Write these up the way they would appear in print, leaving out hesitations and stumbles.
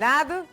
Nada?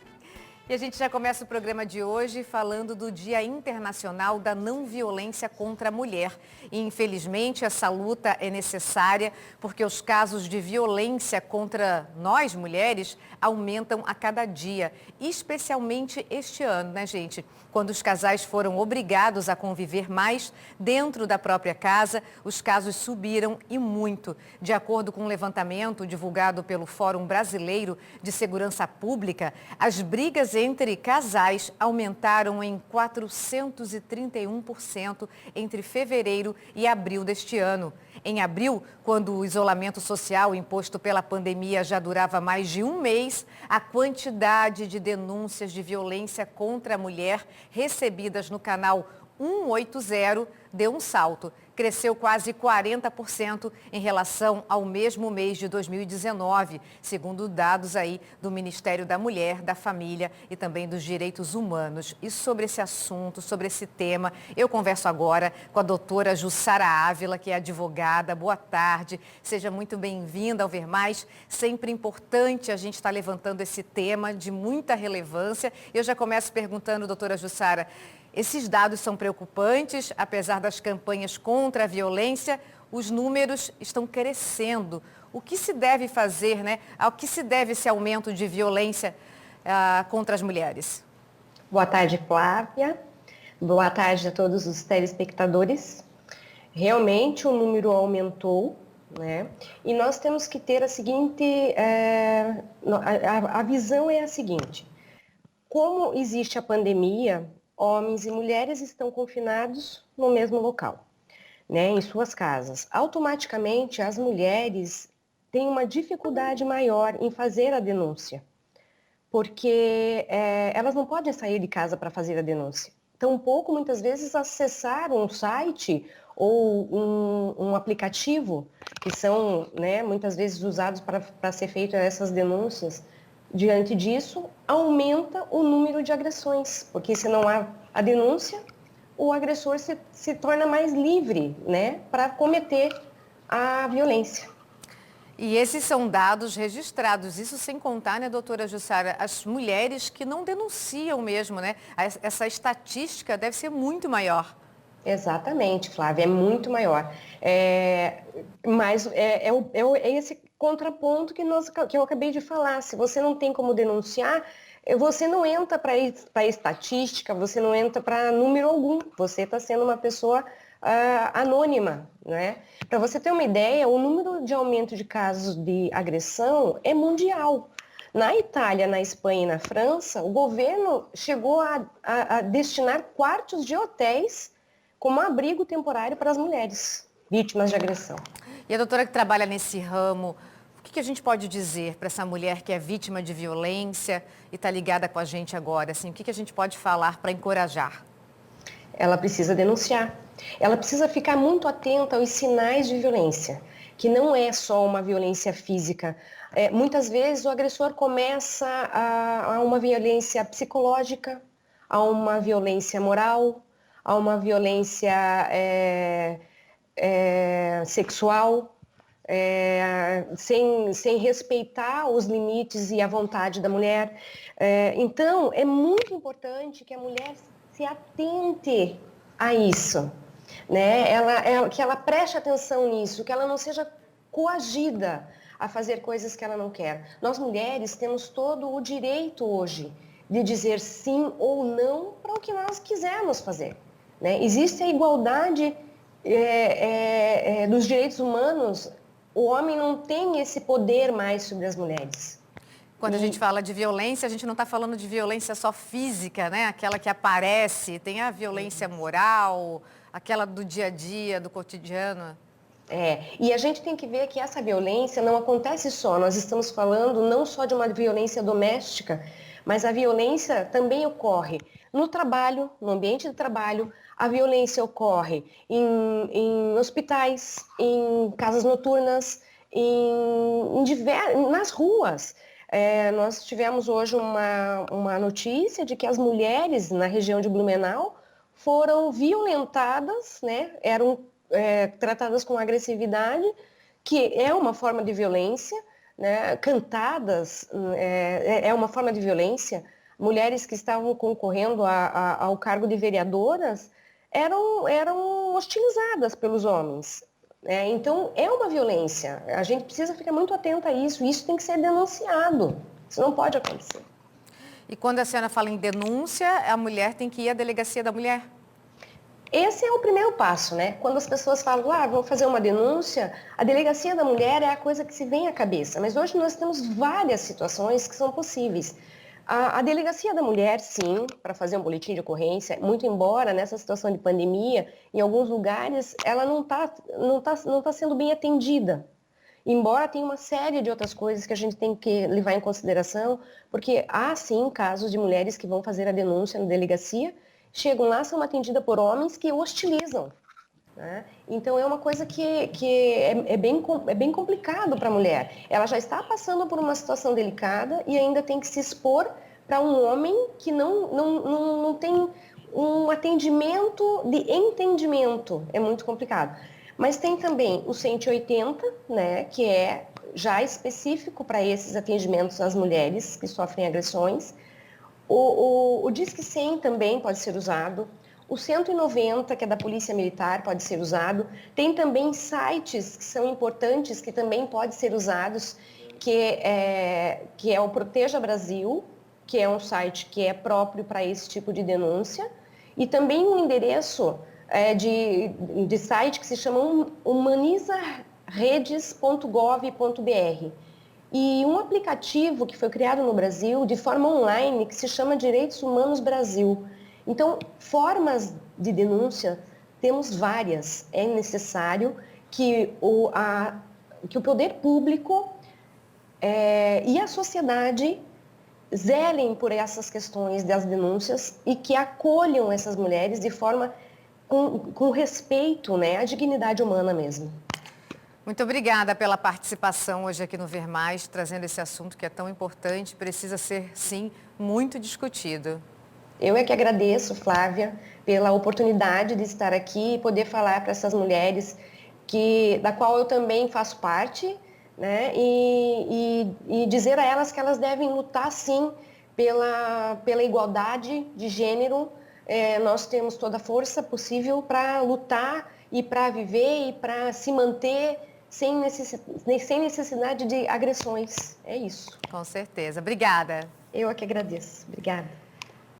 E a gente já começa o programa de hoje falando do Dia Internacional da Não Violência contra a Mulher. E, infelizmente, essa luta é necessária porque os casos de violência contra nós, mulheres, aumentam a cada dia. Especialmente este ano, né, gente? Quando os casais foram obrigados a conviver mais dentro da própria casa, os casos subiram e muito. De acordo com um levantamento divulgado pelo Fórum Brasileiro de Segurança Pública, as brigas entre casais aumentaram em 431% entre fevereiro e abril deste ano. Em abril, quando o isolamento social imposto pela pandemia já durava mais de um mês, a quantidade de denúncias de violência contra a mulher recebidas no canal 180 deu um salto. Cresceu quase 40% em relação ao mesmo mês de 2019, segundo dados aí do Ministério da Mulher, da Família e também dos Direitos Humanos. E sobre esse assunto, sobre esse tema, eu converso agora com a doutora Jussara Ávila, que é advogada. Boa tarde, seja muito bem-vinda ao Ver Mais. Sempre importante a gente estar levantando esse tema de muita relevância. Eu já começo perguntando, doutora Jussara, esses dados são preocupantes, apesar das campanhas contra a violência, os números estão crescendo. O que se deve fazer, né? Ao que se deve esse aumento de violência contra as mulheres? Boa tarde, Flávia. Boa tarde a todos os telespectadores. Realmente o número aumentou, né? E nós temos que ter a seguinte, a visão é a seguinte: como existe a pandemia, homens e mulheres estão confinados no mesmo local, né, em suas casas. Automaticamente, as mulheres têm uma dificuldade maior em fazer a denúncia, porque elas não podem sair de casa para fazer a denúncia. Tampouco, muitas vezes, acessar um site ou um aplicativo, que são, né, muitas vezes usados para ser feitas essas denúncias. Diante disso, aumenta o número de agressões, porque se não há a denúncia, o agressor se torna mais livre, né, para cometer a violência. E esses são dados registrados, isso sem contar, né, doutora Jussara, as mulheres que não denunciam mesmo, né? Essa estatística deve ser muito maior. Exatamente, Flávia, é muito maior. Mas é esse contraponto que eu acabei de falar. Se você não tem como denunciar, você não entra para a estatística, você não entra para número algum. Você está sendo uma pessoa anônima, né? Para você ter uma ideia, o número de aumento de casos de agressão é mundial. Na Itália, na Espanha e na França, o governo chegou a destinar quartos de hotéis como abrigo temporário para as mulheres vítimas de agressão. E a doutora que trabalha nesse ramo, o que a gente pode dizer para essa mulher que é vítima de violência e está ligada com a gente agora? Assim, o que a gente pode falar para encorajar? Ela precisa denunciar. Ela precisa ficar muito atenta aos sinais de violência, que não é só uma violência física. Muitas vezes o agressor começa a uma violência psicológica, a uma violência moral, a uma violência sexual, sem respeitar os limites e a vontade da mulher. Então, é muito importante que a mulher se atente a isso, né? Que ela preste atenção nisso, que ela não seja coagida a fazer coisas que ela não quer. Nós mulheres temos todo o direito hoje de dizer sim ou não para o que nós quisermos fazer, né? Existe a igualdade dos direitos humanos. O homem não tem esse poder mais sobre as mulheres. Quando a gente fala de violência, a gente não está falando de violência só física, né? Aquela que aparece, tem a violência moral, aquela do dia a dia, do cotidiano. E a gente tem que ver que essa violência não acontece só. Nós estamos falando não só de uma violência doméstica, mas a violência também ocorre no trabalho, no ambiente de trabalho. A violência ocorre em hospitais, em casas noturnas, nas ruas. Nós tivemos hoje uma notícia de que as mulheres na região de Blumenau foram violentadas, né? Eram tratadas com agressividade, que é uma forma de violência, né, cantadas, é uma forma de violência. Mulheres que estavam concorrendo ao cargo de vereadoras eram hostilizadas pelos homens. Então, é uma violência. A gente precisa ficar muito atenta a isso. Isso tem que ser denunciado. Isso não pode acontecer. E quando a senhora fala em denúncia, a mulher tem que ir à delegacia da mulher? Esse é o primeiro passo, né? Quando as pessoas falam, vou fazer uma denúncia, a delegacia da mulher é a coisa que se vem à cabeça. Mas hoje nós temos várias situações que são possíveis. A delegacia da mulher, sim, para fazer um boletim de ocorrência, muito embora nessa situação de pandemia, em alguns lugares, ela não tá sendo bem atendida. Embora tenha uma série de outras coisas que a gente tem que levar em consideração, porque há, sim, casos de mulheres que vão fazer a denúncia na delegacia, chegam lá, são atendidas por homens que hostilizam. Né? Então, é uma coisa que é bem complicado para a mulher. Ela já está passando por uma situação delicada e ainda tem que se expor para um homem que não tem um atendimento de entendimento. É muito complicado. Mas tem também o 180, né, que é já específico para esses atendimentos às mulheres que sofrem agressões. O Disque 100 também pode ser usado. O 190, que é da Polícia Militar, pode ser usado. Tem também sites que são importantes, que também podem ser usados, que é o Proteja Brasil, que é um site que é próprio para esse tipo de denúncia. E também um endereço de site que se chama humanizaredes.gov.br. E um aplicativo que foi criado no Brasil de forma online que se chama Direitos Humanos Brasil. Então, formas de denúncia temos várias. É necessário que o poder público e a sociedade zelem por essas questões das denúncias e que acolham essas mulheres de forma com respeito, né, à dignidade humana mesmo. Muito obrigada pela participação hoje aqui no Ver Mais, trazendo esse assunto que é tão importante, precisa ser, sim, muito discutido. Eu é que agradeço, Flávia, pela oportunidade de estar aqui e poder falar para essas mulheres da qual eu também faço parte, né? E dizer a elas que elas devem lutar, sim, pela igualdade de gênero. Nós temos toda a força possível para lutar e para viver e para se manter sem necessidade de agressões. É isso. Com certeza. Obrigada. Eu é que agradeço. Obrigada.